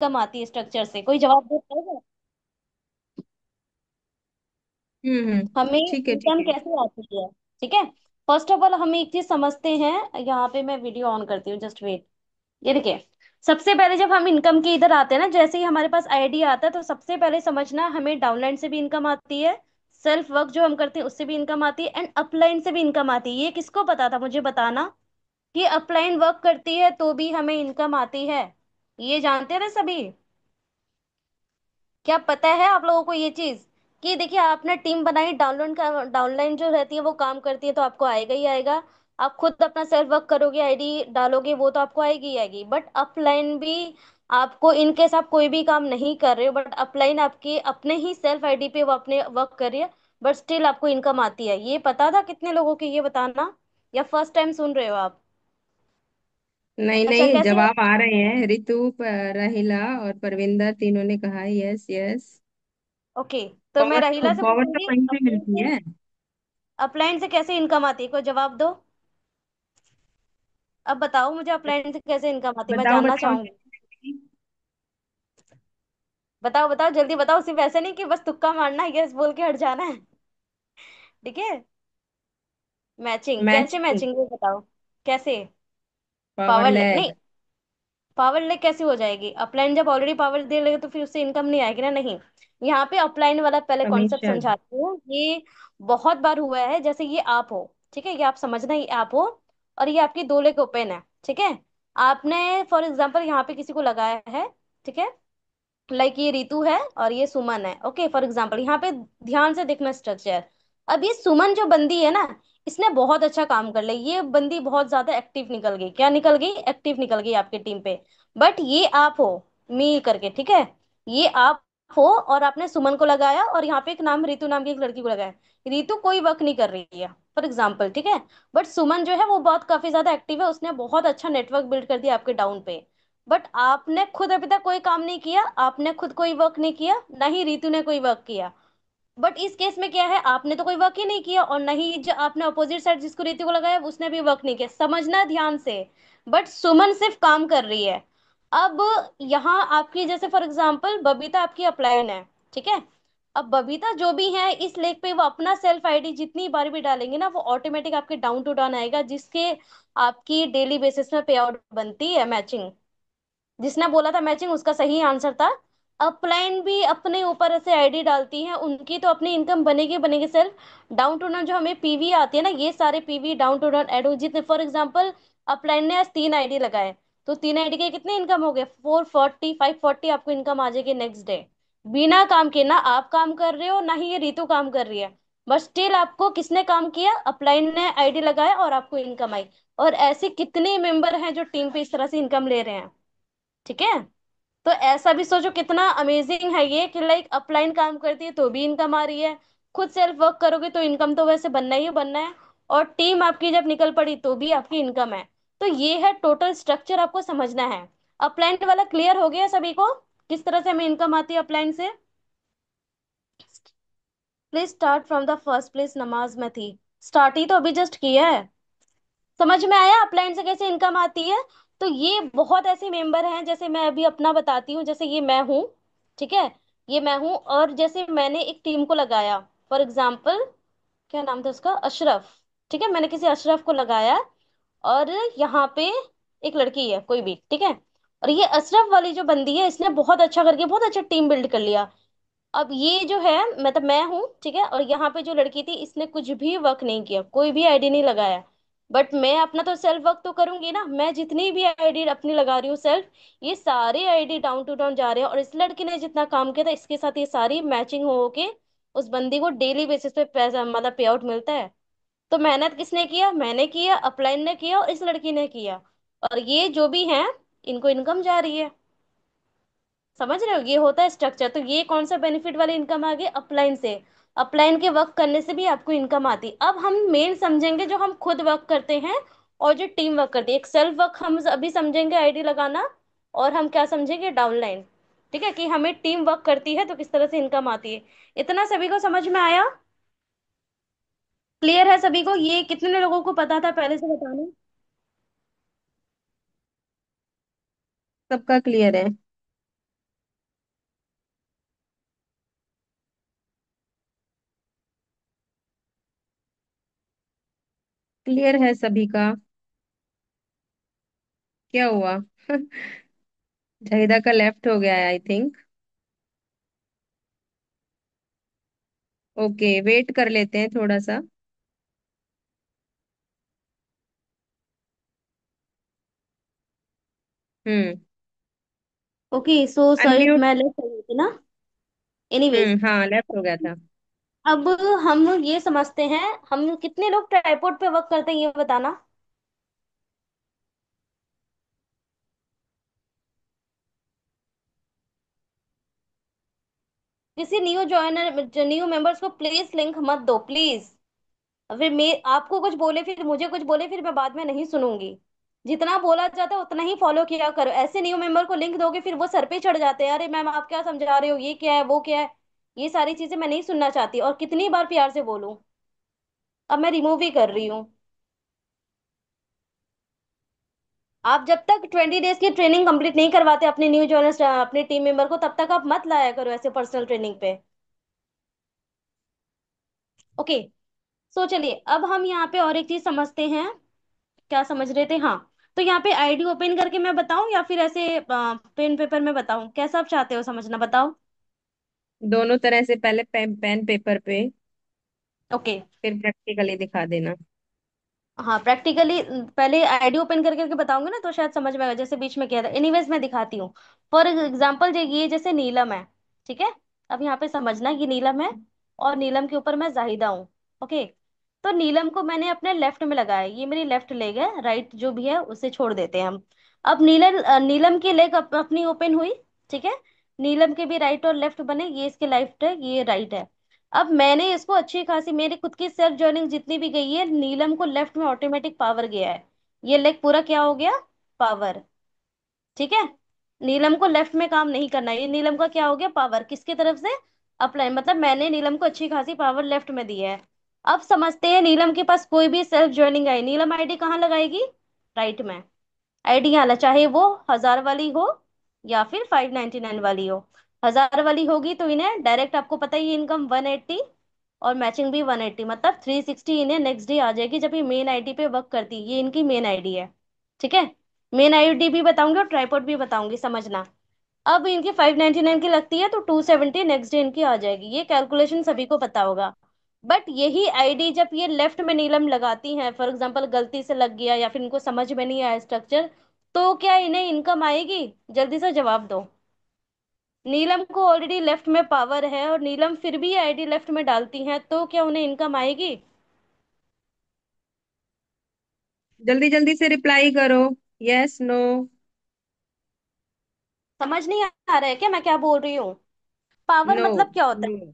Income आती है structure से, कोई जवाब दे पाएगा? हम्म। हमें ठीक है, ठीक इनकम है। कैसे आती है? ठीक है, फर्स्ट ऑफ ऑल हम एक चीज समझते हैं, यहाँ पे मैं वीडियो ऑन करती हूँ, जस्ट वेट। ये देखिए, सबसे पहले जब हम इनकम के इधर आते हैं ना, जैसे ही हमारे पास आईडी आता है, तो सबसे पहले समझना हमें डाउनलाइन से भी इनकम आती है, सेल्फ वर्क जो हम करते हैं उससे भी इनकम आती है, एंड अपलाइन से भी इनकम आती है। ये किसको पता था, मुझे बताना। कि अपलाइन वर्क करती है तो भी हमें इनकम आती है, ये जानते थे सभी? क्या पता है आप लोगों को ये चीज? कि देखिए, आपने टीम बनाई, डाउनलोड का डाउनलाइन जो रहती है वो काम करती है तो आपको आएगा ही आएगा। आप खुद अपना सेल्फ वर्क करोगे, आईडी डालोगे, वो तो आपको आएगी ही आएगी, बट अपलाइन भी आपको, इनकेस आप कोई भी काम नहीं कर रहे हो बट अपलाइन आपके अपने ही सेल्फ आईडी पे वो अपने वर्क कर रही है, बट स्टिल आपको इनकम आती है। ये पता था कितने लोगों को, ये बताना, या फर्स्ट टाइम सुन रहे हो आप? नहीं अच्छा, नहीं, कैसे? जवाब आ रहे हैं। रितु, राहिला और परविंदर तीनों ने कहा यस यस। ओके, तो मैं पावर रहीला से पावर तो पूछूंगी, वहीं से अपलाइन मिलती से, है। अपलाइन से कैसे इनकम आती है, कोई जवाब दो। अब बताओ मुझे, अपलाइन से कैसे इनकम आती है, मैं बताओ जानना बताओ, चाहूंगी। कैसे मिलती? बताओ बताओ, जल्दी बताओ, सिर्फ ऐसे नहीं कि बस तुक्का मारना है, यस बोल के हट जाना है। ठीक है, मैचिंग, कैसे मैचिंग। मैचिंग वो बताओ, कैसे? पावर पावर ले नहीं, लैग। पावर ले कैसे हो जाएगी? अपलाइन जब ऑलरेडी पावर दे लेगा तो फिर उससे इनकम नहीं आएगी ना, नहीं। यहाँ पे अपलाइन वाला पहले कॉन्सेप्ट कमीशन। समझाती हूँ। ये बहुत बार हुआ है, जैसे ये आप हो, ठीक है, ये आप समझना, ये आप हो, और ये आपकी दो लेग ओपन है, ठीक है। आपने फॉर एग्जाम्पल यहाँ पे किसी को लगाया है, ठीक है, लाइक ये रितु है और ये सुमन है, ओके, फॉर एग्जाम्पल यहाँ पे ध्यान से देखना स्ट्रक्चर। अब ये सुमन जो बंदी है ना, इसने बहुत अच्छा काम कर लिया, ये बंदी बहुत ज्यादा एक्टिव निकल गई, क्या निकल गई, एक्टिव निकल गई आपकी टीम पे। बट ये आप हो, मी करके, ठीक है, ये आप हो, और आपने सुमन को लगाया और यहाँ पे एक नाम, रितु नाम की एक लड़की को लगाया। रितु कोई वर्क नहीं कर रही है फॉर एग्जाम्पल, ठीक है, बट सुमन जो है वो बहुत काफी ज्यादा एक्टिव है, उसने बहुत अच्छा नेटवर्क बिल्ड कर दिया आपके डाउन पे। बट आपने खुद अभी तक कोई काम नहीं किया, आपने खुद कोई वर्क नहीं किया, ना ही रितु ने कोई वर्क किया। बट इस केस में क्या है, आपने तो कोई वर्क ही नहीं किया, और नहीं जो आपने अपोजिट साइड जिसको रितु को लगाया उसने भी वर्क नहीं किया, समझना ध्यान से। बट सुमन सिर्फ काम कर रही है। अब यहाँ आपकी, जैसे फॉर एग्जाम्पल बबीता आपकी अपलाइन है, ठीक है। अब बबीता जो भी है इस लेख पे, वो अपना सेल्फ आईडी जितनी बार भी डालेंगे ना, वो ऑटोमेटिक आपके डाउन टू डाउन आएगा, जिसके आपकी डेली बेसिस में पे आउट बनती है, मैचिंग। जिसने बोला था मैचिंग, उसका सही आंसर था। अपलाइन भी अपने ऊपर ऐसे आईडी डालती हैं, उनकी तो अपनी इनकम बनेगी बनेगी सेल्फ। डाउन टू डाउन जो हमें पीवी आती है ना, ये सारे PV down to down add हो, जितने फॉर एग्जांपल अपलाइन ने आज 3 आईडी लगाए, तो 3 आईडी के कितने इनकम हो गए, 440, 540 आपको इनकम आ जाएगी नेक्स्ट डे। बिना काम के, ना आप काम कर रहे हो ना ही ये रितु काम कर रही है, बस स्टिल आपको किसने काम किया, अपलाइन ने आईडी लगाया और आपको इनकम आई। और ऐसे कितने मेंबर हैं जो टीम पे इस तरह से इनकम ले रहे हैं, ठीक है। तो ऐसा भी सोचो कितना अमेजिंग है ये, कि लाइक अपलाइन काम करती है तो भी इनकम आ रही है, खुद सेल्फ वर्क करोगे तो इनकम तो वैसे बनना ही बनना है, और टीम आपकी जब निकल पड़ी तो भी आपकी इनकम है। तो ये है टोटल स्ट्रक्चर, आपको समझना है। अपलाइन वाला क्लियर हो गया सभी को, किस तरह से हमें इनकम आती है अपलाइन से? Please start from the first place, नमाज में थी, स्टार्ट ही तो अभी जस्ट किया है। समझ में आया अपलाइन से कैसे इनकम आती है? तो ये बहुत ऐसे मेंबर हैं, जैसे मैं अभी अपना बताती हूँ, जैसे ये मैं हूँ, ठीक है, ये मैं हूँ, और जैसे मैंने एक टीम को लगाया, फॉर एग्जाम्पल क्या नाम था उसका, अशरफ, ठीक है, मैंने किसी अशरफ को लगाया, और यहाँ पे एक लड़की है कोई भी, ठीक है, और ये अशरफ वाली जो बंदी है, इसने बहुत अच्छा करके बहुत अच्छा टीम बिल्ड कर लिया। अब ये जो है, मतलब मैं हूँ, ठीक है, और यहाँ पे जो लड़की थी इसने कुछ भी वर्क नहीं किया, कोई भी आईडी नहीं लगाया, बट मैं अपना तो सेल्फ वर्क तो करूंगी ना, मैं जितनी भी आईडी अपनी लगा रही हूँ सेल्फ, ये सारे आईडी डाउन टू डाउन जा रहे हैं, और इस लड़की ने जितना काम किया था इसके साथ ये सारी मैचिंग हो के उस बंदी को डेली बेसिस पे पैसा, मतलब पे आउट मिलता है। तो मेहनत किसने किया, मैंने किया, अपलाइन ने किया, और इस लड़की ने किया, और ये जो भी है इनको इनकम जा रही है। समझ रहे हो, ये होता है स्ट्रक्चर। तो ये कौन सा बेनिफिट वाली इनकम आ गई, अपलाइन से। अपलाइन के वर्क करने से भी आपको इनकम आती। अब हम मेन समझेंगे जो हम खुद वर्क करते हैं और जो टीम वर्क करती है। एक सेल्फ वर्क हम अभी समझेंगे, आईडी लगाना, और हम क्या समझेंगे, डाउनलाइन, ठीक है, कि हमें टीम वर्क करती है तो किस तरह से इनकम आती है। इतना सभी को समझ में आया? क्लियर है सभी को? ये कितने लोगों को पता था पहले से, बताना। सबका क्लियर है। क्लियर है सभी का? क्या हुआ? जहीदा का लेफ्ट हो गया है आई थिंक। ओके, वेट कर लेते हैं थोड़ा सा। Hmm. Okay so sorry unmute. मैं लेट कर गई थी ना। एनीवेज, हाँ, लेफ्ट हो गया था। अब हम ये समझते हैं, हम कितने लोग ट्राइपॉड पे वर्क करते हैं ये बताना। किसी न्यू ज्वाइनर न्यू मेंबर्स को प्लीज लिंक मत दो प्लीज। फिर मैं आपको कुछ बोले फिर मुझे कुछ बोले फिर मैं बाद में नहीं सुनूंगी। जितना बोला जाता है उतना ही फॉलो किया करो। ऐसे न्यू मेंबर को लिंक दोगे फिर वो सर पे चढ़ जाते हैं, अरे मैम आप क्या समझा रहे हो, ये क्या है वो क्या है। ये सारी चीजें मैं नहीं सुनना चाहती, और कितनी बार प्यार से बोलूं। अब मैं रिमूव ही कर रही हूँ। आप जब तक 20 डेज की ट्रेनिंग कंप्लीट नहीं करवाते अपने न्यू ज्वाइनर्स अपने टीम मेंबर को, तब तक आप मत लाया करो ऐसे पर्सनल ट्रेनिंग पे। ओके। सो चलिए अब हम यहाँ पे और एक चीज समझते हैं। क्या समझ रहे थे, हाँ। तो यहाँ पे आईडी ओपन करके मैं बताऊं या फिर ऐसे पेन पेपर में बताऊं, कैसा आप चाहते हो समझना, बताओ। दोनों तरह से, पहले पेन पेन पेपर पे, ओके। फिर प्रैक्टिकली दिखा देना। हाँ प्रैक्टिकली पहले आईडी ओपन करके बताऊंगी ना तो शायद समझ में आएगा, जैसे बीच में किया था। एनीवेज मैं दिखाती हूँ। फॉर एग्जाम्पल ये जैसे नीलम है, ठीक है। अब यहाँ पे समझना ये नीलम है, और नीलम के ऊपर मैं जाहिदा हूँ। ओके। तो नीलम को मैंने अपने लेफ्ट में लगाया, ये मेरी लेफ्ट लेग है, राइट जो भी है उसे छोड़ देते हैं हम। अब नीलम की लेग अपनी ओपन हुई, ठीक है। नीलम के भी राइट और लेफ्ट बने, ये इसके लेफ्ट है ये राइट है। अब मैंने इसको अच्छी खासी मेरी खुद की सेल्फ जर्निंग जितनी भी गई है, नीलम को लेफ्ट में ऑटोमेटिक पावर गया है। ये लेग पूरा क्या हो गया, पावर, ठीक है। नीलम को लेफ्ट में काम नहीं करना है, ये नीलम का क्या हो गया, पावर किसकी तरफ से, अप्लाई, मतलब मैंने नीलम को अच्छी खासी पावर लेफ्ट में दी है। अब समझते हैं नीलम के पास कोई भी सेल्फ जर्निंग आई, नीलम आईडी कहाँ लगाएगी, राइट में। आईडी यहाँ चाहे वो 1000 वाली हो या फिर 599 वाली हो। 1000 वाली होगी तो इन्हें डायरेक्ट, आपको पता ही इनकम 180 और मैचिंग भी 180, मतलब 360 इन्हें नेक्स्ट डे आ जाएगी जब ये मेन आईडी पे वर्क करती है। ये इनकी मेन आईडी है, ठीक है। मेन आईडी भी बताऊंगी और ट्राइपॉड भी बताऊंगी, समझना। अब इनकी 599 की लगती है तो 270 नेक्स्ट डे इनकी आ जाएगी, ये कैलकुलेशन सभी को पता होगा। बट यही आईडी जब ये लेफ्ट में नीलम लगाती हैं, फॉर एग्जांपल गलती से लग गया या फिर इनको समझ में नहीं आया स्ट्रक्चर, तो क्या इन्हें इनकम आएगी, जल्दी से जवाब दो। नीलम को ऑलरेडी लेफ्ट में पावर है और नीलम फिर भी आईडी लेफ्ट में डालती हैं, तो क्या उन्हें इनकम आएगी। जल्दी जल्दी से रिप्लाई करो। Yes, no. समझ नहीं आ रहा है क्या मैं क्या बोल रही हूँ। Power no. मतलब क्या होता नो। है।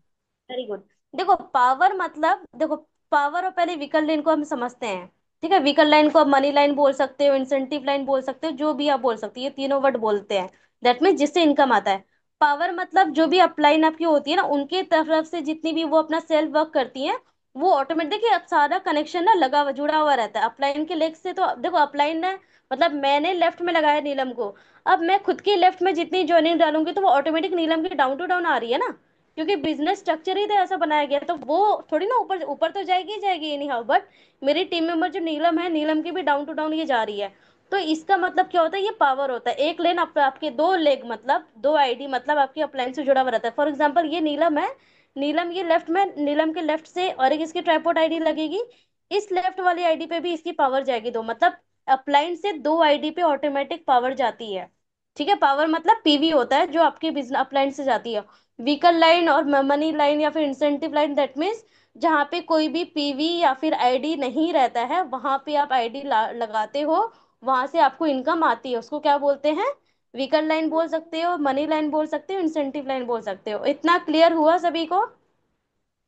Very good. देखो पावर मतलब, देखो पावर और पहले व्हीकल लाइन को हम समझते हैं, ठीक है। व्हीकल लाइन को आप मनी लाइन बोल सकते हो, इंसेंटिव लाइन बोल सकते हो, जो भी आप बोल सकते हो, ये तीनों वर्ड बोलते हैं। दैट मीन्स जिससे इनकम आता है। पावर मतलब जो भी अपलाइन आपकी होती है ना, उनके तरफ से जितनी भी वो अपना सेल्फ वर्क करती हैं, वो ऑटोमेटिक, देखिए अब सारा कनेक्शन ना लगा हुआ जुड़ा हुआ रहता है अपलाइन के लेग से। तो देखो अपलाइन है, मतलब मैंने लेफ्ट में लगाया नीलम को, अब मैं खुद की लेफ्ट में जितनी ज्वाइनिंग डालूंगी तो वो ऑटोमेटिक नीलम की डाउन टू डाउन आ रही है ना, क्योंकि बिजनेस स्ट्रक्चर ही तो ऐसा बनाया गया है, तो वो थोड़ी ना ऊपर ऊपर तो जाएगी ही जाएगी एनी हाउ। बट मेरी टीम मेंबर जो नीलम है, नीलम की भी डाउन टू डाउन ये जा रही है। तो इसका मतलब क्या होता है, ये पावर होता है। एक लेन आपके दो लेग, मतलब दो आईडी, मतलब आपकी अपलाइन से जुड़ा हुआ रहता है। फॉर एग्जाम्पल ये नीलम है, नीलम ये लेफ्ट में, नीलम के लेफ्ट से और एक इसकी ट्राइपॉड आईडी लगेगी, इस लेफ्ट वाली आईडी पे भी इसकी पावर जाएगी दो, मतलब अपलाइन से दो आईडी पे ऑटोमेटिक पावर जाती है, ठीक है। पावर मतलब पीवी होता है जो आपके बिजनेस अपलाइन से जाती है। व्हीकल लाइन और मनी लाइन या फिर इंसेंटिव लाइन, दैट मीन्स जहाँ पे कोई भी पीवी या फिर आईडी नहीं रहता है, वहां पे आप आईडी लगाते हो, वहां से आपको इनकम आती है, उसको क्या बोलते हैं, व्हीकल लाइन बोल सकते हो, मनी लाइन बोल सकते हो, इंसेंटिव लाइन बोल सकते हो। इतना क्लियर हुआ सभी को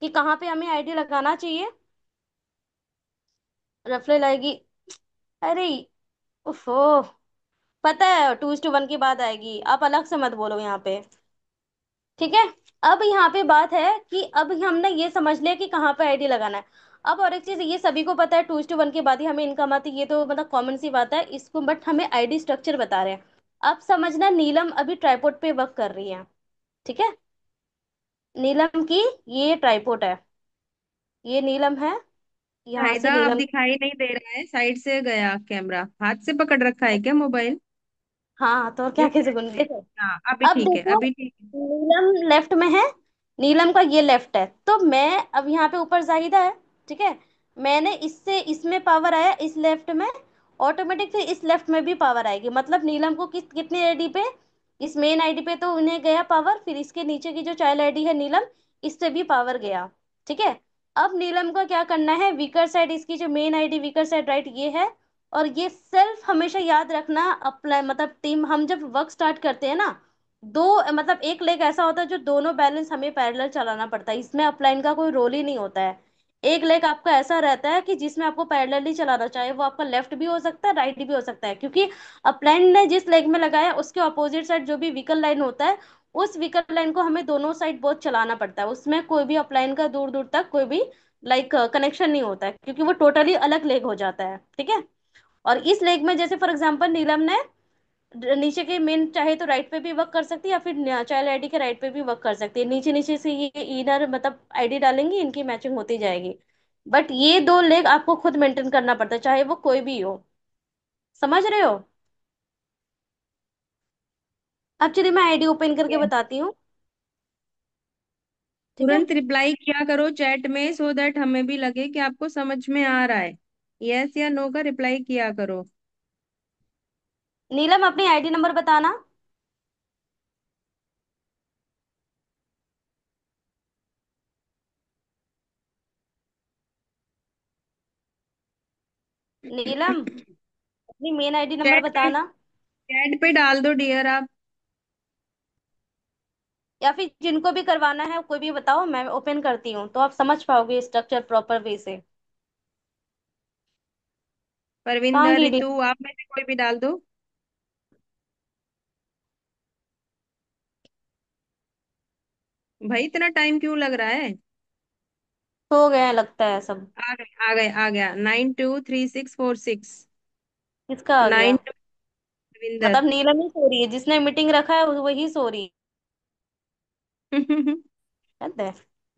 कि कहाँ पे हमें आईडी लगाना चाहिए। रेफरल आएगी, अरे उफो, पता है 2:1 की बात आएगी, आप अलग से मत बोलो यहाँ पे, ठीक है। अब यहाँ पे बात है कि अब हमने ये समझ लिया कि कहाँ पे आईडी लगाना है। अब और एक चीज, ये सभी को पता है 2:1 के बाद ही हमें इनकम आती है, ये तो मतलब कॉमन सी बात है इसको, बट हमें आईडी स्ट्रक्चर बता रहे हैं। अब समझना, नीलम अभी ट्राइपॉड पे वर्क कर रही है, ठीक है। नीलम की ये ट्राइपॉड है, ये नीलम है, यहाँ से शाहिदा आप नीलम। दिखाई नहीं दे रहा है, साइड से गया कैमरा, हाथ से पकड़ रखा है क्या मोबाइल? हाँ तो और या क्या कह फ्रंट सकूँ, से? देखो। हाँ अभी अब ठीक है, देखो, अभी ठीक है। नीलम लेफ्ट में है, नीलम का ये लेफ्ट है, तो मैं अब यहाँ पे ऊपर जाहिदा है, ठीक है। मैंने इससे इसमें पावर आया इस लेफ्ट में, ऑटोमेटिक फिर इस लेफ्ट में भी पावर आएगी, मतलब नीलम को कितनी आईडी पे, इस मेन आईडी पे तो उन्हें गया पावर, फिर इसके नीचे की जो चाइल्ड आईडी है नीलम, इससे भी पावर गया, ठीक है। अब नीलम का क्या करना है, वीकर साइड, इसकी जो main ID weaker side right ये है, और ये सेल्फ हमेशा याद रखना अप्लाई, मतलब टीम हम जब वर्क स्टार्ट करते हैं ना, दो मतलब एक लेग ऐसा होता है जो दोनों बैलेंस हमें पैरेलल चलाना पड़ता है, इसमें अपलाइन का कोई रोल ही नहीं होता है। एक लेग आपका ऐसा रहता है कि जिसमें आपको पैरेलल ही चलाना, चाहे वो आपका लेफ्ट भी हो सकता है राइट भी हो सकता है, क्योंकि अपलाइन ने जिस लेग में लगाया उसके अपोजिट साइड जो भी व्हीकल लाइन होता है, उस व्हीकल लाइन को हमें दोनों साइड बहुत चलाना पड़ता है, उसमें कोई भी अपलाइन का दूर दूर तक कोई भी लाइक कनेक्शन नहीं होता है, क्योंकि वो टोटली अलग लेग हो जाता है, ठीक है। और इस लेग में जैसे फॉर एग्जांपल नीलम ने नीचे के मेन चाहे तो राइट पे भी वर्क कर सकती है, या फिर चाइल्ड आईडी के राइट पे भी वर्क कर सकती है, नीचे नीचे से ये इनर मतलब आईडी डालेंगी, इनकी मैचिंग होती जाएगी। बट ये दो लेग आपको खुद मेंटेन करना पड़ता है, चाहे वो कोई भी हो। समझ रहे हो? अब चलिए मैं आईडी ओपन करके है। बताती हूँ, ठीक है। तुरंत रिप्लाई किया करो चैट में, सो दैट हमें भी लगे कि आपको समझ में आ रहा है। यस या नो का रिप्लाई किया करो। नीलम अपनी आईडी नंबर बताना। नीलम अपनी मेन आईडी नंबर चैट पे, बताना, चैट पे डाल दो डियर आप। या फिर जिनको भी करवाना है कोई भी बताओ, मैं ओपन करती हूँ तो आप समझ पाओगे स्ट्रक्चर प्रॉपर वे से। कहाँ परविंदर, गई रितु, नीलम? आप में से कोई भी डाल दो। भाई इतना टाइम क्यों लग रहा है? हो गया लगता है सब। आ गए आ गए, आ गया 923646। किसका आ गया? 92 परविंदर। मतलब नीलम ही सो रही है, जिसने मीटिंग रखा है वही सो रही है।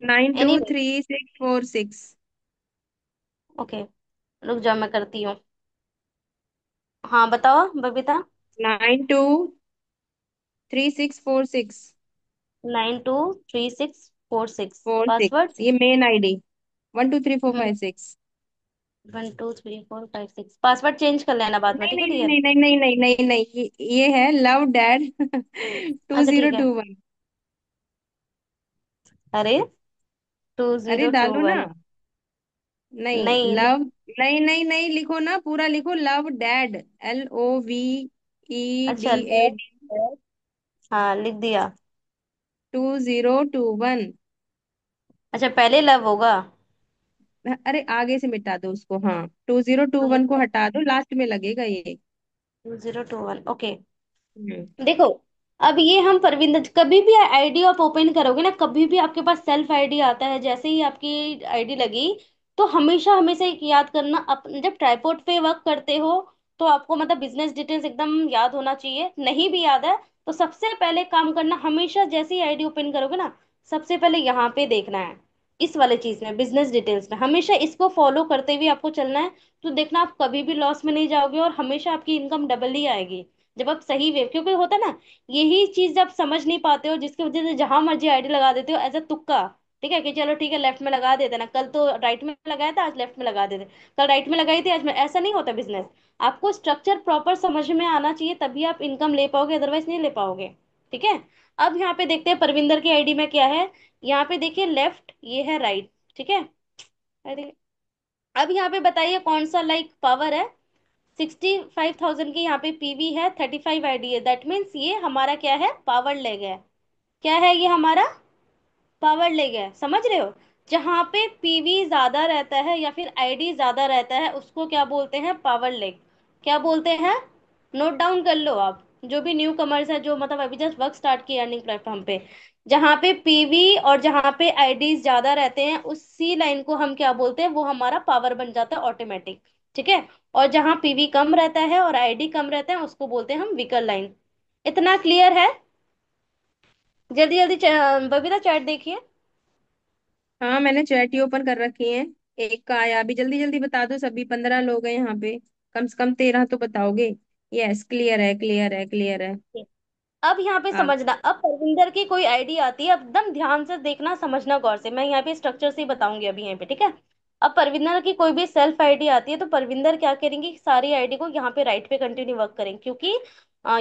Nine two anyway, three six four six okay, रुक जाओ मैं करती हूँ। हाँ बताओ बबीता। 923646। 923646। Four password? सिक्स ये मेन आईडी। 123456। 1 2 3 4 5 6, पासवर्ड चेंज कर लेना बाद में, नहीं ठीक है नहीं डियर। नहीं नहीं नहीं नहीं नहीं नहीं नहीं, ये है लव डैड टू अच्छा जीरो ठीक है। टू वन अरे टू अरे जीरो टू डालो ना। वन नहीं नहीं लव, नहीं नहीं नहीं, लिखो ना, पूरा लिखो, लव डैड, अच्छा LOVEDAD left, हाँ लिख दिया। 2021। अच्छा पहले लव होगा। अरे आगे से मिटा दो उसको, हाँ 2021 को हटा दो, लास्ट में लगेगा ये। 2021, ओके। हम्म। देखो, अब ये हम परविंदर, कभी भी आईडी आप ओपन करोगे ना, कभी भी आपके पास सेल्फ आईडी आता है, जैसे ही आपकी आईडी लगी, तो हमेशा हमेशा एक याद करना, जब ट्राइपॉड पे वर्क करते हो तो आपको मतलब बिजनेस डिटेल्स एकदम याद होना चाहिए, नहीं भी याद है तो सबसे पहले काम करना, हमेशा जैसे ही आईडी ओपन करोगे ना, सबसे पहले यहाँ पे देखना है, इस वाले चीज में बिजनेस डिटेल्स में हमेशा इसको फॉलो करते हुए आपको चलना है। तो देखना आप कभी भी लॉस में नहीं जाओगे, और हमेशा आपकी इनकम डबल ही आएगी जब आप सही वे, क्योंकि होता है ना, यही चीज जब समझ नहीं पाते हो जिसकी वजह से जहां मर्जी आईडी लगा देते हो एज अ तुक्का, ठीक है, कि चलो ठीक है लेफ्ट में लगा देते ना, कल तो राइट में लगाया था आज लेफ्ट में लगा देते, कल राइट में लगाई थी आज में, ऐसा नहीं होता बिजनेस। आपको स्ट्रक्चर प्रॉपर समझ में आना चाहिए, तभी आप इनकम ले पाओगे, अदरवाइज नहीं ले पाओगे, ठीक है। अब यहाँ पे देखते हैं परविंदर की आईडी में क्या है। यहाँ पे देखिए लेफ्ट, ये है राइट, ठीक है। अरे, अब यहाँ पे बताइए कौन सा लाइक पावर है। 65,000 की यहाँ पे पीवी है, 35 आईडी है, दैट मीन्स ये हमारा क्या है, पावर लेग है। क्या है ये हमारा? पावर लेग है, समझ रहे हो? जहां पे पीवी ज्यादा रहता है या फिर आईडी ज्यादा रहता है उसको क्या बोलते हैं, पावर लेग। क्या बोलते हैं? नोट डाउन कर लो आप, जो भी न्यू कमर्स है, जो मतलब अभी जस्ट वर्क स्टार्ट किया अर्निंग प्लेटफॉर्म पे, जहां पे पीवी और जहां पे आईडी ज्यादा रहते हैं उसी लाइन को हम क्या बोलते हैं, वो हमारा पावर बन जाता है ऑटोमेटिक, ठीक है। और जहां पीवी कम रहता है और आईडी कम रहता है उसको बोलते हैं हम विकल लाइन। इतना क्लियर है? जल्दी जल्दी बबीता चैट देखिए। हाँ मैंने चैट ही ओपन कर रखी है। एक का आया, अभी जल्दी जल्दी बता दो, सभी 15 लोग हैं यहाँ पे, कम से कम 13 तो बताओगे। यस, क्लियर है, क्लियर है, क्लियर है। अब यहाँ पे आप। समझना, अब परविंदर की कोई आईडी आती है, अब एकदम ध्यान से देखना, समझना गौर से, मैं यहाँ पे स्ट्रक्चर से ही बताऊंगी अभी यहाँ पे, ठीक है। अब परविंदर की कोई भी सेल्फ आईडी आती है तो परविंदर क्या करेंगी, सारी आईडी को यहाँ पे राइट पे कंटिन्यू वर्क करेंगे, क्योंकि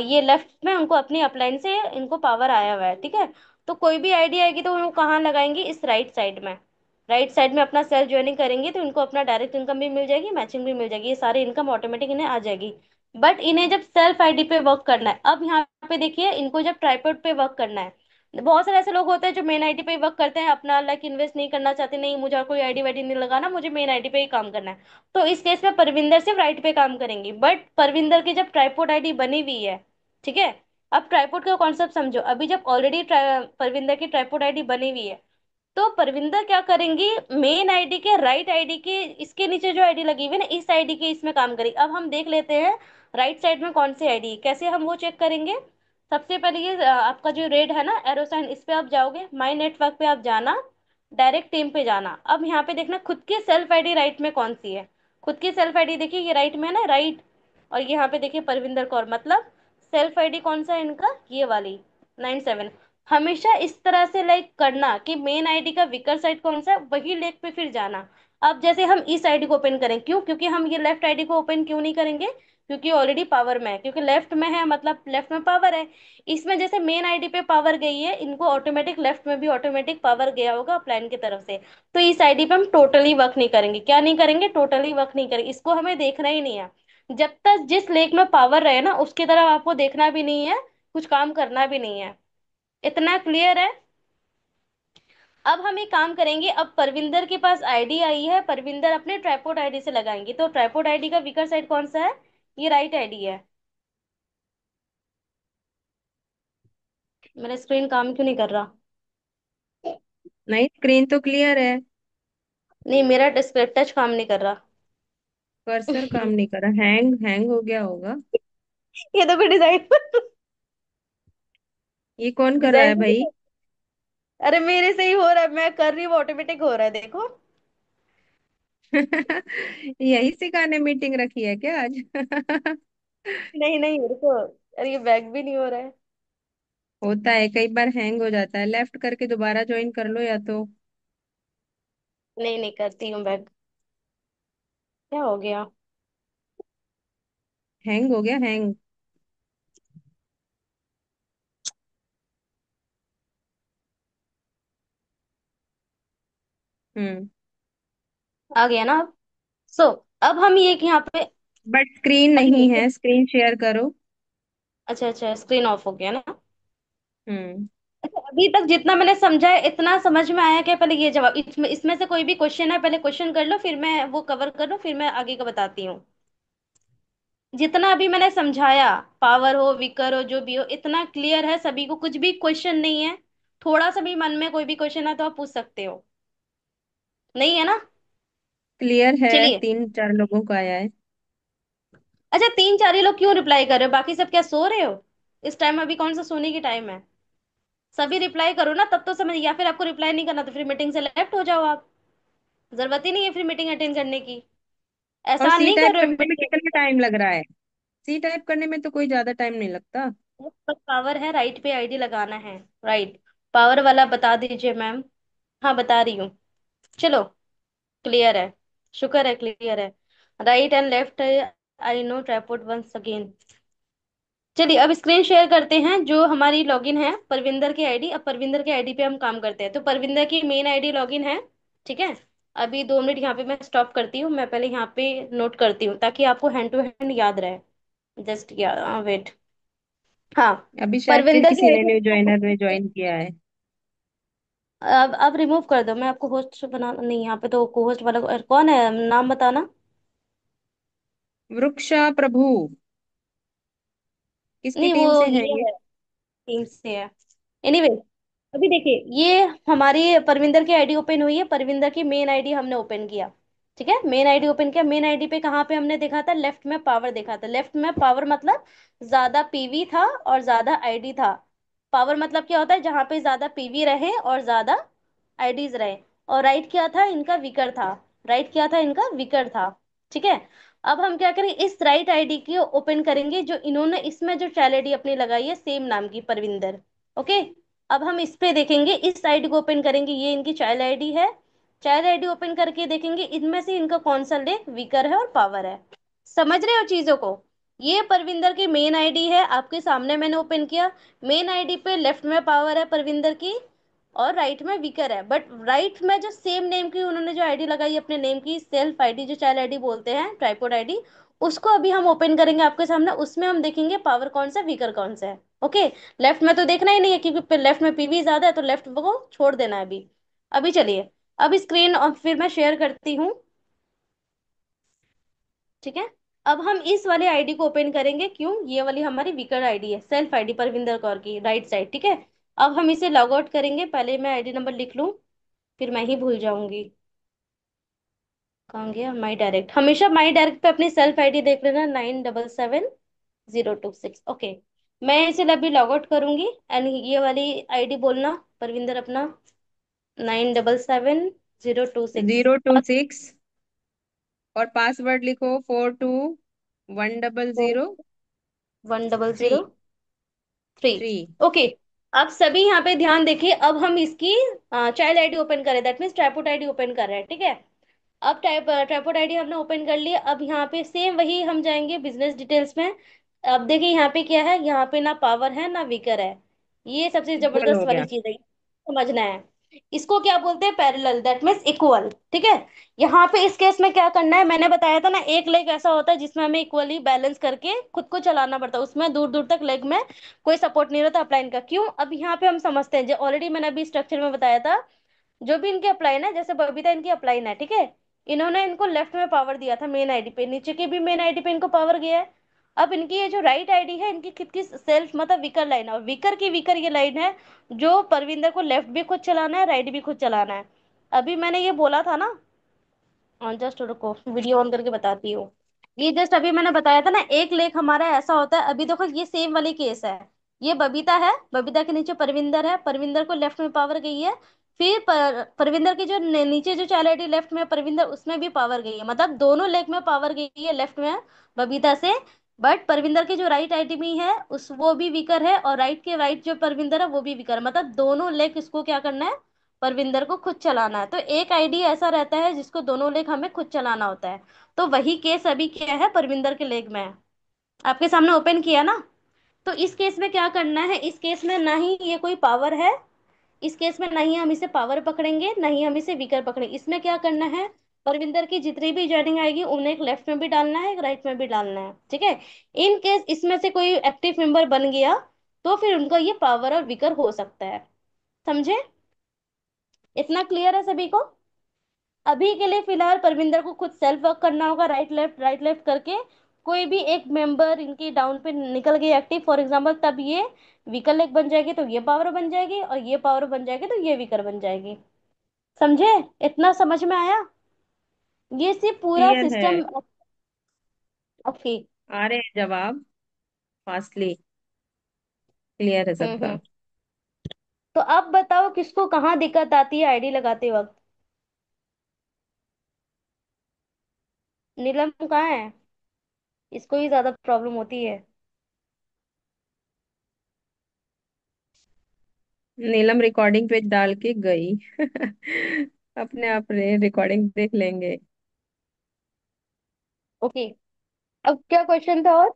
ये लेफ्ट में उनको अपनी अपलाइन से इनको पावर आया हुआ है, ठीक है। तो कोई भी आईडी आएगी तो वो कहाँ लगाएंगे, इस राइट साइड में। राइट साइड में अपना सेल्फ ज्वाइनिंग करेंगे तो इनको अपना डायरेक्ट इनकम भी मिल जाएगी, मैचिंग भी मिल जाएगी, ये सारी इनकम ऑटोमेटिक इन्हें आ जाएगी। बट इन्हें जब सेल्फ आईडी पे वर्क करना है, अब यहाँ पे देखिए, इनको जब ट्राइपॉड पे वर्क करना है, बहुत सारे ऐसे लोग होते हैं जो मेन आईडी पे वर्क करते हैं, अपना लाइक इन्वेस्ट नहीं करना चाहते, नहीं मुझे और कोई आईडी वाईडी नहीं लगाना, मुझे मेन आईडी पे ही काम करना है। तो इस केस में परविंदर सिर्फ राइट पे काम करेंगी, बट परविंदर की जब ट्राइपॉड आईडी बनी हुई है, ठीक है। अब ट्राइपॉड का कॉन्सेप्ट समझो, अभी जब ऑलरेडी परविंदर की ट्राइपॉड आईडी बनी हुई है, तो परविंदर क्या करेंगी, मेन आईडी के राइट आईडी के इसके नीचे जो आईडी लगी हुई है ना, इस आईडी के इसमें काम करेंगे। अब हम देख लेते हैं राइट साइड में कौन सी आईडी, कैसे हम वो चेक करेंगे। सबसे पहले ये आपका जो रेड है ना एरो साइन, इस पे आप जाओगे, माई नेटवर्क पे आप जाना, डायरेक्ट टीम पे जाना। अब यहाँ पे देखना खुद की सेल्फ आईडी राइट में कौन सी है। खुद की सेल्फ आईडी देखिए, ये राइट में है ना, राइट। और यहाँ पे देखिए परविंदर कौर, मतलब सेल्फ आईडी कौन सा है इनका, ये वाली 97। हमेशा इस तरह से लाइक करना कि मेन आईडी का विकर साइड कौन सा है वही लेख पे फिर जाना। अब जैसे हम इस आईडी को ओपन करें, क्यों, क्योंकि हम ये लेफ्ट आईडी को ओपन क्यों नहीं करेंगे, क्योंकि ऑलरेडी पावर में है, क्योंकि लेफ्ट में है मतलब लेफ्ट में पावर है। इसमें जैसे मेन आईडी पे पावर गई है, इनको ऑटोमेटिक लेफ्ट में भी ऑटोमेटिक पावर गया होगा अपलाइन की तरफ से। तो इस आईडी पे हम टोटली वर्क नहीं करेंगे, क्या नहीं करेंगे, टोटली वर्क नहीं करेंगे, इसको हमें देखना ही नहीं है। जब तक जिस लेख में पावर रहे ना उसकी तरफ आपको देखना भी नहीं है, कुछ काम करना भी नहीं है। इतना क्लियर है। अब हम एक काम करेंगे, अब परविंदर के पास आईडी आई है, परविंदर अपने ट्राइपॉड आईडी से लगाएंगे, तो ट्राइपॉड आईडी का वीकर साइड कौन सा है, ये राइट आईडी है। मेरा स्क्रीन काम क्यों नहीं कर रहा। नहीं, स्क्रीन तो क्लियर है। नहीं, मेरा टच काम नहीं कर रहा। कर्सर काम नहीं कर रहा, हैंग हैंग हो गया होगा। ये तो कोई डिजाइन ये कौन कर रहा डिजाइन है भाई? अरे मेरे से ही हो रहा है, मैं कर रही हूँ ऑटोमेटिक हो रहा है, देखो। यही सिखाने मीटिंग रखी है क्या आज? नहीं नहीं, रुको, अरे ये बैग भी नहीं हो रहा है। होता है, कई बार हैंग हो जाता है, लेफ्ट करके दोबारा ज्वाइन कर लो या तो। नहीं नहीं, करती हूँ बैग। क्या हो गया। हैंग हो गया, हैंग। हम्म। आ गया ना अब। सो अब हम ये कि यहाँ पे, बट स्क्रीन अभी नहीं देखिए, है, स्क्रीन शेयर करो। अच्छा अच्छा, स्क्रीन ऑफ हो गया ना। हम्म। अच्छा, अभी तक जितना मैंने समझा है इतना समझ में आया क्या, पहले ये जवाब, इसमें से कोई भी क्वेश्चन है पहले क्वेश्चन कर लो, फिर मैं वो कवर कर लूँ, फिर मैं आगे का बताती हूँ। जितना अभी मैंने समझाया, पावर हो विकर हो जो भी हो, इतना क्लियर है सभी को, कुछ भी क्वेश्चन नहीं है। थोड़ा सा भी मन में कोई भी क्वेश्चन है तो आप पूछ सकते हो, नहीं है ना। क्लियर है, चलिए। 3 4 लोगों का आया है। अच्छा, तीन चार ही लोग क्यों रिप्लाई कर रहे हो, बाकी सब क्या सो रहे हो। इस टाइम अभी कौन सा सोने की टाइम है। सभी रिप्लाई करो ना, तब तो समझ, या फिर आपको रिप्लाई नहीं करना तो फिर मीटिंग से लेफ्ट हो जाओ आप। जरूरत ही नहीं है फिर मीटिंग अटेंड करने की। और एहसान सी नहीं कर टाइप रहे हो करने में मीटिंग। कितना टाइम लग रहा है? सी टाइप करने में तो कोई ज्यादा टाइम नहीं लगता। बस पावर है, राइट पे आईडी लगाना है। राइट, पावर वाला बता दीजिए मैम। हाँ बता रही हूँ। चलो, क्लियर है, शुक्र है क्लियर है। Right and left, I know tripod once again. चलिए अब स्क्रीन शेयर करते हैं, जो हमारी लॉगिन है परविंदर की आईडी, अब परविंदर की आईडी पे हम काम करते हैं, तो परविंदर की मेन आईडी लॉगिन है, ठीक है। अभी 2 मिनट यहाँ पे मैं स्टॉप करती हूँ, मैं पहले यहाँ पे नोट करती हूँ ताकि आपको हैंड टू हैंड याद रहे। जस्ट या वेट। हाँ, अभी शायद फिर परविंदर की किसी ने आईडी। न्यू ज्वाइनर ने ज्वाइन किया है। अब रिमूव कर दो, मैं आपको होस्ट बना, नहीं यहाँ पे तो को होस्ट वाला कौन है, नाम बताना। वृक्षा प्रभु। किसकी नहीं टीम वो से है ये ये? है, टीम से है। एनीवे, अभी देखिए, ये हमारी परविंदर की आईडी ओपन हुई है, परविंदर की मेन आईडी हमने ओपन किया, ठीक है। मेन आईडी ओपन किया, मेन आईडी पे कहाँ पे हमने देखा था, लेफ्ट में पावर देखा था, लेफ्ट में पावर मतलब ज्यादा पीवी था और ज्यादा आईडी था। पावर मतलब क्या होता है, जहां पे ज्यादा पीवी रहे और ज्यादा आईडीज रहे। और राइट क्या था, इनका वीकर था। राइट क्या था इनका, विकर था। ठीक है। अब हम क्या करें, इस राइट आईडी की ओपन करेंगे जो इन्होंने इसमें जो चाइल्ड आईडी अपनी लगाई है सेम नाम की, परविंदर। ओके। अब हम इस पे देखेंगे, इस आईडी को ओपन करेंगे, ये इनकी चाइल्ड आईडी है। चाइल्ड आईडी ओपन करके देखेंगे इनमें से इनका कौन सा लेख विकर है और पावर है। समझ रहे हो चीजों को। ये परविंदर की मेन आईडी है, आपके सामने मैंने ओपन किया। मेन आईडी पे लेफ्ट में पावर है परविंदर की, और राइट में विकर है। बट राइट में जो सेम नेम की उन्होंने जो आईडी लगाई अपने नेम की, सेल्फ आईडी जो चाइल्ड आईडी बोलते हैं, ट्राइपॉड आईडी, उसको अभी हम ओपन करेंगे आपके सामने। उसमें हम देखेंगे पावर कौन सा, विकर कौन सा है। ओके। लेफ्ट में तो देखना ही नहीं है क्योंकि लेफ्ट में पीवी ज्यादा है, तो लेफ्ट को छोड़ देना है अभी। अभी चलिए, अब स्क्रीन और फिर मैं शेयर करती हूँ। ठीक है। अब हम इस वाले आईडी को ओपन करेंगे, क्यों, ये वाली हमारी विकर आईडी है, सेल्फ आईडी परविंदर कौर की, राइट साइड। ठीक है। अब हम इसे लॉग आउट करेंगे, पहले मैं आईडी नंबर लिख लूं, फिर मैं ही भूल जाऊंगी। कहाँ गया माई डायरेक्ट, हमेशा माई डायरेक्ट पे अपनी सेल्फ आईडी देख लेना, 977026। ओके। मैं इसे अभी लॉग आउट करूंगी, एंड ये वाली आईडी बोलना, परविंदर अपना, 977026। 026, और पासवर्ड लिखो 421003। 100 3। 3। ओके। अब सभी यहाँ पे ध्यान देखिए, अब हम इसकी चाइल्ड आईडी ओपन करें, that means tripod ID open कर रहे हैं। ठीक है। अब ट्राइपॉड आईडी हमने ओपन कर लिया। अब यहाँ पे सेम वही हम जाएंगे बिजनेस डिटेल्स में। अब देखिए यहाँ पे क्या है, यहाँ पे ना पावर है ना विकर है। ये सबसे इक्वल जबरदस्त हो वाली गया। चीज है, समझना है। इसको क्या बोलते हैं, पैरेलल, दैट मीन्स इक्वल। ठीक है। यहाँ पे इस केस में क्या करना है, मैंने बताया था ना, एक लेग ऐसा होता है जिसमें हमें इक्वली बैलेंस करके खुद को चलाना पड़ता है, उसमें दूर दूर तक लेग में कोई सपोर्ट नहीं रहता अपलाइन का। क्यों, अब यहाँ पे हम समझते हैं, जो ऑलरेडी मैंने अभी स्ट्रक्चर में बताया था, जो भी इनके अपलाइन है, जैसे बबीता इनकी अपलाइन है, ठीक है, इन्होंने इनको लेफ्ट में पावर दिया था मेन आईडी पे, नीचे की भी मेन आईडी पे इनको पावर गया है। अब इनकी ये जो राइट आईडी है, इनकी खुद की सेल्फ मतलब विकर लाइन है, और विकर की विकर ये लाइन है जो परविंदर को लेफ्ट भी खुद चलाना है, राइट भी खुद चलाना है। अभी मैंने ये बोला था ना, जस्ट रुको वीडियो ऑन करके बताती हूँ। ये जस्ट अभी मैंने बताया था ना, एक लेख हमारा ऐसा होता है, अभी देखो ये सेम वाली केस है। ये बबीता है, बबीता के नीचे परविंदर है, परविंदर को लेफ्ट में पावर गई है। फिर परविंदर की जो नीचे जो चाइल्ड आईडी लेफ्ट में है परविंदर, उसमें भी पावर गई है, मतलब दोनों लेग में पावर गई है लेफ्ट में बबीता से। बट परविंदर की जो राइट आईडी में है उस वो भी वीकर है, और राइट के राइट जो परविंदर है वो भी वीकर है, मतलब दोनों लेग इसको क्या करना है, परविंदर को खुद चलाना है। तो एक आईडी ऐसा रहता है जिसको दोनों लेग हमें खुद चलाना होता है। तो वही केस अभी क्या है, परविंदर के लेग में है, आपके सामने ओपन किया ना। तो इस केस में क्या करना है, इस केस में ना ही ये कोई पावर है, इस केस में ना ही हम इसे पावर पकड़ेंगे ना ही हम इसे वीकर पकड़ेंगे। इसमें क्या करना है, परविंदर की जितनी भी जॉइनिंग आएगी उन्हें एक लेफ्ट में भी डालना है, एक राइट में भी डालना है। ठीक है। इन केस इसमें से कोई एक्टिव मेंबर बन गया तो फिर उनका ये पावर और वीकर हो सकता है। समझे, इतना क्लियर है सभी को। अभी के लिए फिलहाल परविंदर को खुद सेल्फ वर्क करना होगा, राइट लेफ्ट करके। कोई भी एक मेंबर इनकी डाउन पे निकल गई एक्टिव फॉर एग्जांपल, तब ये वीकर लेग बन जाएगी, तो ये पावर बन जाएगी, और ये पावर बन जाएगी तो ये वीकर बन जाएगी। समझे, इतना समझ में आया, ये सिर्फ पूरा क्लियर है। सिस्टम। ओके। आ रहे हैं जवाब फास्टली। क्लियर है सबका। हम्म। तो अब बताओ किसको कहाँ दिक्कत आती है आईडी लगाते वक्त। नीलम कहाँ है, इसको ही ज्यादा प्रॉब्लम होती है। नीलम रिकॉर्डिंग पे डाल के गई। अपने आप रिकॉर्डिंग देख लेंगे। ओके। अब क्या क्वेश्चन था और।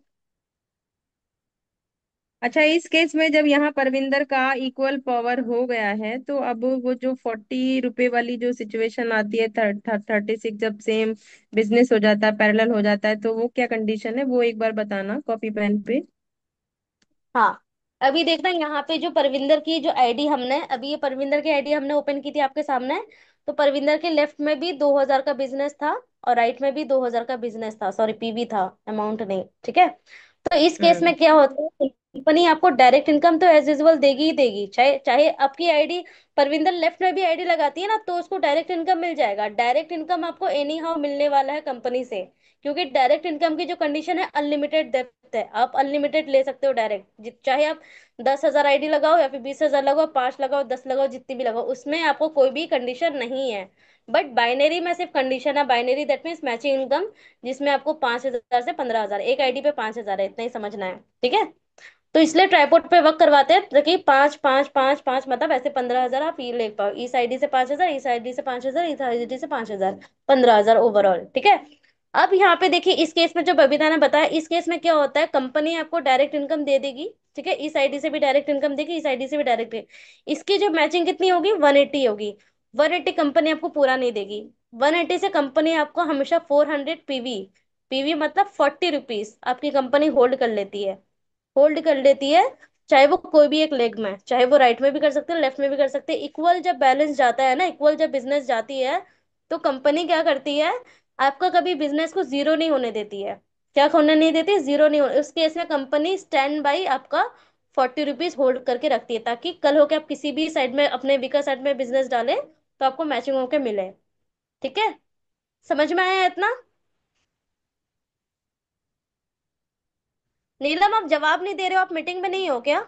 अच्छा, इस केस में जब यहाँ परविंदर का इक्वल पावर हो गया है, तो अब वो जो 40 रुपए वाली जो सिचुएशन आती है, 36 जब सेम बिजनेस हो जाता है, पैरेलल हो जाता है, तो वो क्या कंडीशन है, वो एक बार बताना कॉपी पेन पे। हाँ, अभी देखना यहाँ पे जो परविंदर की जो आईडी हमने अभी, ये परविंदर की आईडी हमने ओपन की थी आपके सामने। तो परविंदर के लेफ्ट में भी 2,000 का बिजनेस था, और राइट में भी 2,000 का बिजनेस था, सॉरी पीवी था, अमाउंट नहीं। ठीक है। तो इस केस हम्म। में क्या होता है, कंपनी आपको डायरेक्ट इनकम तो एज यूजुअल देगी ही देगी, चाहे चाहे आपकी आईडी, परविंदर लेफ्ट में भी आईडी लगाती है ना तो उसको डायरेक्ट इनकम मिल जाएगा, डायरेक्ट इनकम आपको एनी हाउ मिलने वाला है कंपनी से। क्योंकि डायरेक्ट इनकम की जो कंडीशन है, अनलिमिटेड डेप्थ है, आप अनलिमिटेड ले सकते हो डायरेक्ट, चाहे आप 10,000 आईडी लगाओ या फिर 20,000 लगाओ, 5 लगाओ, 10 लगाओ, जितनी भी लगाओ, उसमें आपको कोई भी कंडीशन नहीं है। बट बाइनरी में सिर्फ कंडीशन है, binary that means matching income, जिसमें आपको 5,000 से 15,000, एक आईडी पे 5,000 है, इतना ही समझना है, ठीक है। तो इसलिए ट्राइपॉड पे वर्क करवाते हैं, ताकि 5 5 5 5 मतलब ऐसे 15,000 आप ये ले पाओ, इस आईडी से 5,000, इस आईडी से 5,000, इस आईडी से 5,000, 15,000 ओवरऑल, ठीक है। अब यहाँ पे देखिए, इस केस में जो बबीता ने बताया, इस केस में क्या होता है, कंपनी आपको डायरेक्ट इनकम दे देगी, ठीक है, इस आईडी से भी डायरेक्ट इनकम देगी, इस आईडी से भी डायरेक्ट। इसकी जो मैचिंग कितनी होगी, 180 होगी। 180 कंपनी आपको पूरा नहीं देगी। 180 से कंपनी आपको हमेशा 400 पीवी, पीवी मतलब 40 रुपीज आपकी कंपनी होल्ड कर लेती है, होल्ड कर लेती है। चाहे वो कोई भी एक लेग में, चाहे वो राइट में भी कर सकते हैं, लेफ्ट में भी कर सकते हैं, इक्वल जब बैलेंस जाता है ना, इक्वल जब बिजनेस जाती है, तो कंपनी क्या करती है, आपका कभी बिजनेस को जीरो नहीं होने देती है। क्या होने नहीं देती, जीरो नहीं होने, उस केस में कंपनी स्टैंड बाई आपका 40 रुपीज होल्ड करके रखती है, ताकि कल होके आप किसी भी साइड में, अपने वीकर साइड में बिजनेस डालें, तो आपको मैचिंग होके मिले, ठीक है। समझ में आया इतना? नीलम, आप जवाब नहीं दे रहे हो, आप मीटिंग में नहीं हो क्या?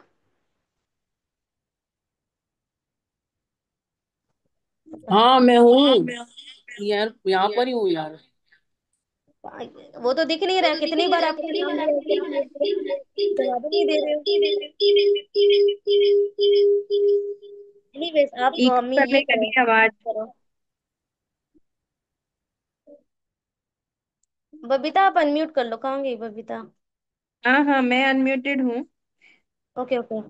हाँ मैं हूँ यार, यहाँ पर ही हूँ यार। वो तो दिख नहीं रहा, कितनी बार आपका नाम लिया कि आप मीटिंग में हो, जवाब ही नहीं दे रहे हो। एनीवेज, आप इको मम्मी करने ये करो, लगी आवाज। करो। बबीता, आप अनम्यूट कर लो, कहाँ गई बबीता? हाँ हाँ, मैं अनम्यूटेड हूँ। Okay okay.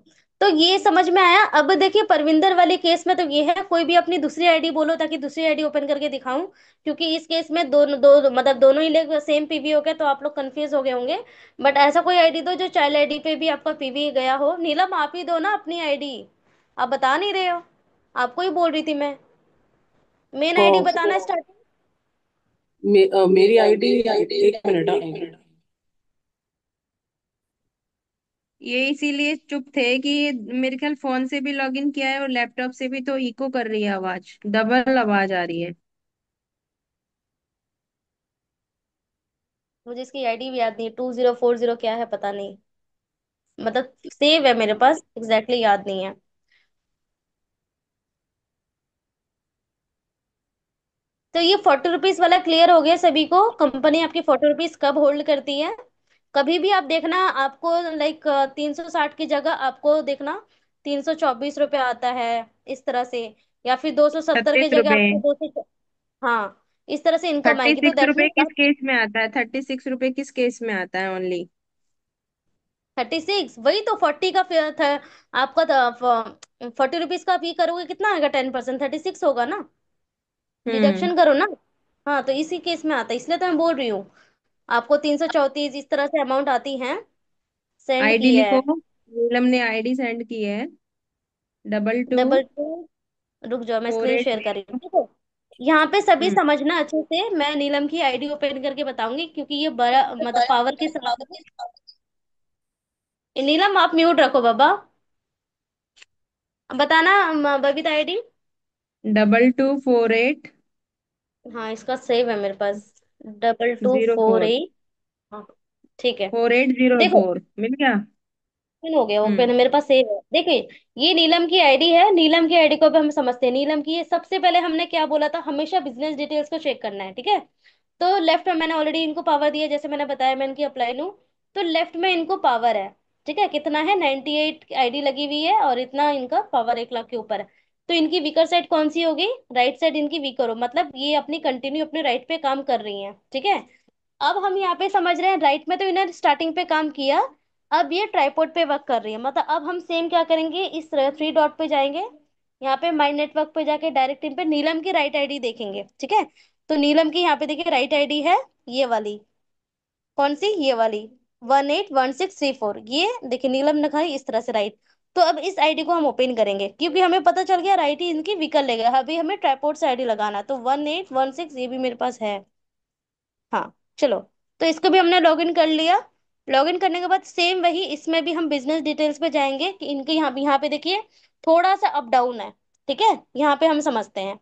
तो ये समझ में आया। अब देखिए, परविंदर वाले केस में तो ये है, कोई भी अपनी दूसरी आईडी बोलो, ताकि दूसरी आईडी ओपन करके दिखाऊं, क्योंकि इस केस में दोनों मतलब दोनों ही लोग सेम पीवी हो गए, तो आप लोग कंफ्यूज हो गए होंगे। बट ऐसा कोई आईडी दो जो चाइल्ड आईडी पे भी आपका पीवी गया हो। नीलम, आप ही दो ना अपनी आईडी, आप बता नहीं रहे हो, आपको ही बोल रही थी मैं, मेन आईडी ओ, बताना स्टार्ट। मेरी आईडी, एक मिनट हाँ। ये इसीलिए चुप थे कि मेरे ख्याल फोन से भी लॉगिन किया है और लैपटॉप से भी, तो इको कर रही है आवाज, डबल आवाज आ रही है। मुझे इसकी आईडी भी याद नहीं, 2040 क्या है पता नहीं, मतलब सेव है मेरे पास, एग्जैक्टली याद नहीं है। तो ये 40 रुपीज वाला क्लियर हो गया सभी को, कंपनी आपकी 40 रुपीज कब होल्ड करती है। कभी भी आप देखना, आपको लाइक 360 की जगह आपको देखना 324 रुपये आता है, इस तरह से, या फिर 270 की 36 जगह रुपए। आपको 200, हाँ, इस तरह से इनकम थर्टी आएगी, तो सिक्स दैट रुपए मीन्स किस आप। केस में आता है? 36 रुपए किस केस में आता है ओनली? 36, वही तो 40 का फिर था आपका, 40 रुपीज का आप ये करोगे, कितना आएगा, 10%, 36 होगा ना, हम्म। डिडक्शन करो ना। हाँ, तो इसी केस में आता है, इसलिए तो मैं बोल रही हूँ, आपको 334 इस तरह से अमाउंट आती है, सेंड आईडी की है। लिखो, नीलम ने आईडी सेंड की है। 22। 22, रुक जाओ, मैं फोर स्क्रीन एट शेयर कर रही हूँ, जीरो ठीक है। यहाँ पे सभी हम्म। समझना अच्छे से, मैं नीलम की आईडी ओपन करके बताऊंगी, क्योंकि ये बड़ा मतलब पावर के साथ है। नीलम, आप म्यूट रखो बाबा, बताना बबीता आईडी। 2248 हाँ, इसका सेव है मेरे पास, double two zero four four eight हाँ, ठीक है। 4804 देखो, मिल गया। ओपन हो गया, हम्म। ओपन मेरे पास सेव है, देखिए। ये नीलम की आईडी है, नीलम की आईडी को भी हम समझते हैं, नीलम की ये सबसे पहले हमने क्या बोला था, हमेशा बिजनेस डिटेल्स को चेक करना है, ठीक है। तो लेफ्ट में मैंने ऑलरेडी इनको पावर दिया, जैसे मैंने बताया, मैं इनकी अप्लाई लूँ, तो लेफ्ट में इनको पावर है, ठीक है, कितना है, 98 आईडी लगी हुई है, और इतना इनका पावर 1 लाख के ऊपर है। तो इनकी वीकर साइड कौन सी होगी, राइट साइड इनकी वीकर हो, मतलब ये अपनी कंटिन्यू अपने राइट पे काम कर रही है, ठीक है। अब हम यहाँ पे समझ रहे हैं, राइट में तो इन्होंने स्टार्टिंग पे काम किया, अब ये ट्राइपॉड पे वर्क कर रही है, मतलब अब हम सेम क्या करेंगे, इस 3 डॉट पे जाएंगे, यहाँ पे माई नेटवर्क पे जाके डायरेक्ट इन पे नीलम की राइट आईडी देखेंगे, ठीक है। तो नीलम की यहाँ पे देखिए राइट आईडी है, ये वाली, कौन सी, ये वाली, 181634, ये देखिए नीलम लिखा है इस तरह से राइट। तो अब इस आईडी को हम ओपन करेंगे, क्योंकि हमें पता चल गया राइट ही इनकी विकल लेगा, अभी हमें ट्राइपॉड से आईडी लगाना है, तो 1816 ये भी मेरे पास है। हाँ, चलो, तो इसको भी हमने लॉगिन कर लिया। लॉगिन करने के बाद सेम वही, इसमें भी हम बिजनेस डिटेल्स पे जाएंगे, कि इनके यहाँ पे देखिए थोड़ा सा अप डाउन है, ठीक है, यहाँ पे हम समझते हैं।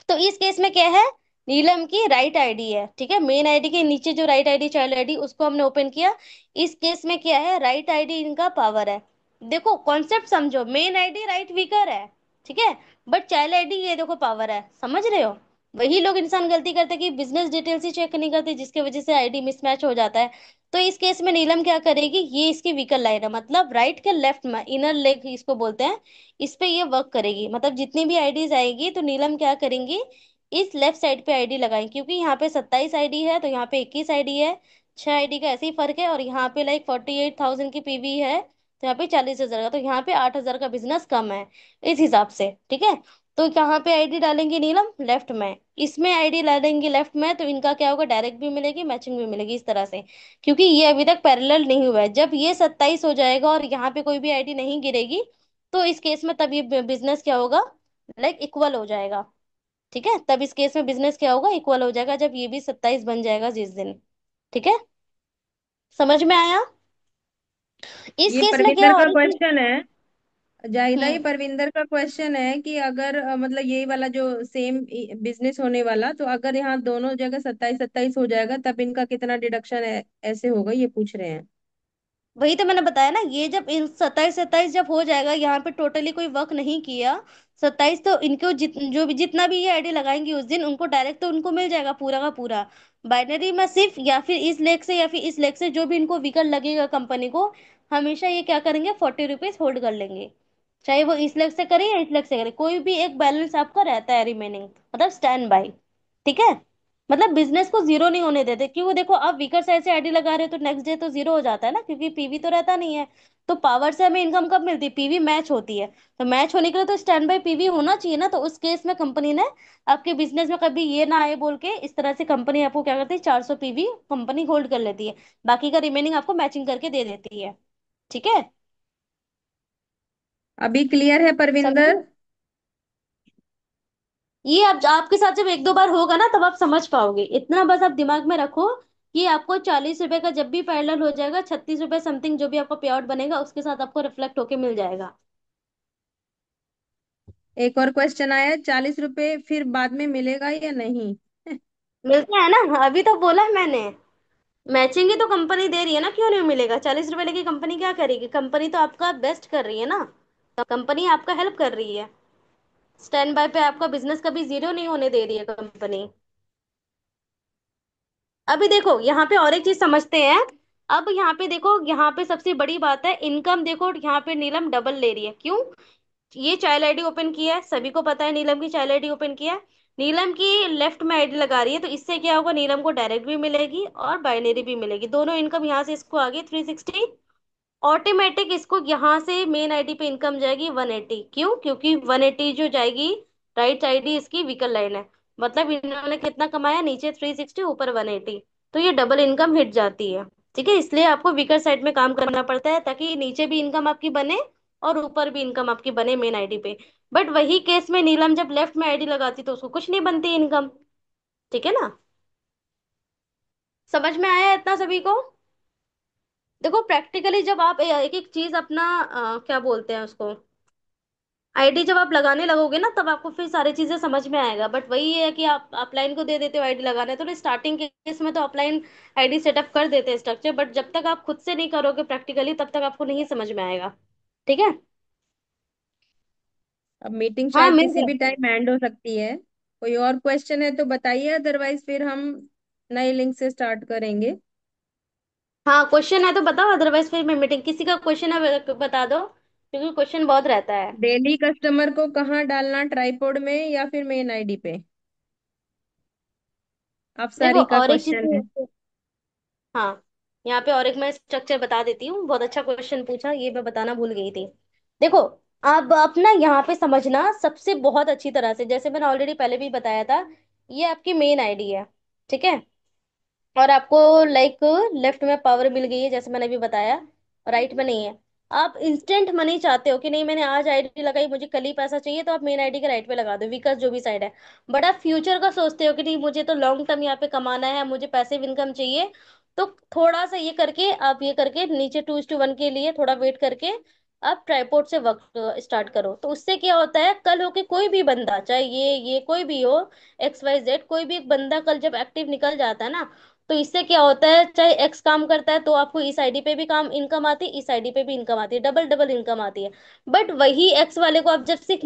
तो इस केस में क्या है, नीलम की राइट आईडी है, ठीक है, मेन आईडी के नीचे जो राइट आईडी चाइल्ड आईडी उसको हमने ओपन किया। इस केस में क्या है, राइट आईडी इनका पावर है। देखो कॉन्सेप्ट समझो, मेन आईडी राइट वीकर है, ठीक है, बट चाइल्ड आईडी ये देखो पावर है, समझ रहे हो। वही लोग इंसान गलती करते हैं कि बिजनेस डिटेल्स ही चेक नहीं करते, जिसकी वजह से आईडी मिसमैच हो जाता है। तो इस केस में नीलम क्या करेगी, ये इसकी वीकर लाइन है, मतलब राइट के लेफ्ट में इनर लेग इसको बोलते हैं, इस पे ये वर्क करेगी। मतलब जितनी भी आईडीज आएगी तो नीलम क्या करेंगी, इस लेफ्ट साइड पे आईडी लगाएं, क्योंकि यहाँ पे 27 आईडी है तो यहाँ पे 21 आईडी है, 6 आईडी का ऐसे ही फर्क है। और यहाँ पे लाइक 48,000 की पीवी है तो यहाँ पे 40,000 का, तो यहाँ पे 8,000 का बिजनेस कम है इस हिसाब से, ठीक है। तो यहाँ पे आईडी डालेंगे नीलम लेफ्ट में, इसमें आईडी डालेंगे लेफ्ट में, तो इनका क्या होगा, डायरेक्ट भी मिलेगी मैचिंग भी मिलेगी इस तरह से। क्योंकि ये अभी तक पैरेलल नहीं हुआ है, जब ये 27 हो जाएगा और यहाँ पे कोई भी आईडी नहीं गिरेगी, तो इस केस में तब ये बिजनेस क्या होगा, लाइक इक्वल हो जाएगा, ठीक है। तब इस केस में बिजनेस क्या होगा, इक्वल हो जाएगा, जब ये भी 27 बन जाएगा जिस दिन, ठीक है। समझ में आया। इस ये केस में क्या परविंदर है का और एक चीज। क्वेश्चन है, जाहिदा, ये हम्म। परविंदर का क्वेश्चन है कि अगर मतलब यही वाला जो सेम बिजनेस होने वाला, तो अगर यहाँ दोनों जगह 27 27 हो जाएगा तब इनका कितना डिडक्शन है, ऐसे होगा, ये पूछ रहे हैं। वही तो मैंने बताया ना, ये जब इन 27 27 जब हो जाएगा, यहाँ पे टोटली कोई वर्क नहीं किया 27, तो इनको जो भी जितना भी ये आईडी लगाएंगे उस दिन, उनको डायरेक्ट तो उनको मिल जाएगा पूरा का पूरा। बाइनरी में सिर्फ या फिर इस लेग से या फिर इस लेग से जो भी इनको व्हीकल लगेगा कंपनी को, हमेशा ये क्या करेंगे, 40 रुपीज होल्ड कर लेंगे। चाहे वो इस लेग से करे या इस लेग से करे, कोई भी एक बैलेंस आपका रहता है रिमेनिंग, मतलब स्टैंड बाई, ठीक है। मतलब बिजनेस को जीरो नहीं होने देते, क्यों, देखो आप वीकर साइड से आईडी लगा रहे हो तो नेक्स्ट डे तो जीरो हो जाता है ना, क्योंकि पीवी तो रहता नहीं है। तो पावर से हमें इनकम कब मिलती है, पीवी मैच होती है। तो मैच होने के लिए तो स्टैंड बाय पीवी होना चाहिए ना, तो उस केस में कंपनी ने आपके बिजनेस में कभी ये ना आए बोल के, इस तरह से कंपनी आपको क्या करती है, 400 पीवी कंपनी होल्ड कर लेती है, बाकी का रिमेनिंग आपको मैचिंग करके दे देती है, ठीक है। अभी क्लियर है समझे। परविंदर? ये अब आपके साथ जब एक दो बार होगा ना तब आप समझ पाओगे, इतना बस आप दिमाग में रखो कि आपको 40 रुपए का जब भी पैरेलल हो जाएगा, 36 रुपए समथिंग जो भी आपको पे आउट बनेगा उसके साथ आपको रिफ्लेक्ट होके मिल जाएगा। एक और क्वेश्चन आया, 40 रुपए फिर बाद में मिलेगा या नहीं? मिलता है ना, अभी तो बोला है मैंने, मैचिंग ही तो कंपनी दे रही है ना, क्यों नहीं मिलेगा। 40 रुपए लेके कंपनी क्या करेगी, कंपनी तो आपका बेस्ट कर रही है ना, कंपनी आपका हेल्प कर रही है, स्टैंड बाय पे आपका बिजनेस कभी जीरो नहीं होने दे रही है कंपनी। अभी देखो यहाँ पे और एक चीज समझते हैं। अब यहाँ पे देखो, यहाँ पे सबसे बड़ी बात है इनकम, देखो यहाँ पे नीलम डबल ले रही है, क्यों, ये चाइल्ड आईडी ओपन किया है, सभी को पता है नीलम की चाइल्ड आईडी ओपन किया है, नीलम की लेफ्ट में आईडी लगा रही है, तो इससे क्या होगा, नीलम को डायरेक्ट भी मिलेगी और बाइनरी भी मिलेगी, दोनों इनकम यहाँ से इसको आ गई 360। ऑटोमेटिक इसको यहाँ से मेन आईडी पे इनकम जाएगी 180, क्यों, क्योंकि 180 जो जाएगी, राइट आईडी इसकी व्हीकल लाइन है, मतलब इन्होंने कितना कमाया, नीचे 360 ऊपर 180, तो ये डबल इनकम हिट जाती है, ठीक है। इसलिए आपको वीकर साइड में काम करना पड़ता है ताकि नीचे भी इनकम आपकी बने और ऊपर भी इनकम आपकी बने मेन आईडी पे। बट वही केस में नीलम जब लेफ्ट में आईडी लगाती तो उसको कुछ नहीं बनती इनकम, ठीक है ना। समझ में आया इतना सभी को। देखो प्रैक्टिकली जब आप एक एक चीज अपना क्या बोलते हैं उसको, आईडी जब आप लगाने लगोगे ना तब आपको फिर सारी चीजें समझ में आएगा। बट वही है कि आप अपलाइन को दे देते हो आईडी लगाने, तो स्टार्टिंग के केस में तो अपलाइन आईडी सेटअप कर देते हैं स्ट्रक्चर, बट जब तक आप खुद से नहीं करोगे प्रैक्टिकली तब तक आपको नहीं समझ में आएगा, ठीक है। अब मीटिंग हाँ शायद मिल किसी भी जाएगी। टाइम एंड हो सकती है। कोई और क्वेश्चन है तो बताइए, अदरवाइज फिर हम नई लिंक से स्टार्ट करेंगे। हाँ क्वेश्चन है तो बताओ, अदरवाइज फिर मैं मीटिंग, किसी का क्वेश्चन है बता दो, क्योंकि क्वेश्चन बहुत रहता है। डेली कस्टमर को कहाँ डालना, ट्राइपॉड में या फिर मेन आईडी पे? देखो अफसारी का और एक क्वेश्चन है। चीज, हाँ यहाँ पे और एक मैं स्ट्रक्चर बता देती हूँ, बहुत अच्छा क्वेश्चन पूछा, ये मैं बताना भूल गई थी। देखो अब अपना यहाँ पे समझना सबसे बहुत अच्छी तरह से, जैसे मैंने ऑलरेडी पहले भी बताया था, ये आपकी मेन आईडी है, ठीक है। और आपको लाइक लेफ्ट में पावर मिल गई है जैसे मैंने अभी बताया, राइट में नहीं है। आप इंस्टेंट मनी चाहते हो कि नहीं, मैंने आज आईडी लगाई मुझे कल ही पैसा चाहिए, तो आप मेन आईडी के राइट पे लगा दो, विकास जो भी साइड है। बट आप फ्यूचर का सोचते हो कि नहीं मुझे तो लॉन्ग टर्म यहाँ पे कमाना है, मुझे पैसिव इनकम चाहिए, तो थोड़ा सा ये करके आप ये करके नीचे 2:1 के लिए थोड़ा वेट करके आप ट्राइपॉड से वर्क स्टार्ट करो, तो उससे क्या होता है, कल होके कोई भी बंदा, चाहे ये कोई भी हो, XYZ, कोई भी एक बंदा कल जब एक्टिव निकल जाता है ना, तो इससे क्या होता है, चाहे एक्स काम करता है तो आपको इस आईडी पे भी काम इनकम आती है, इस आईडी पे भी इनकम आती है, डबल डबल इनकम आती है। बट वही एक्स वाले को आप जब सिर्फ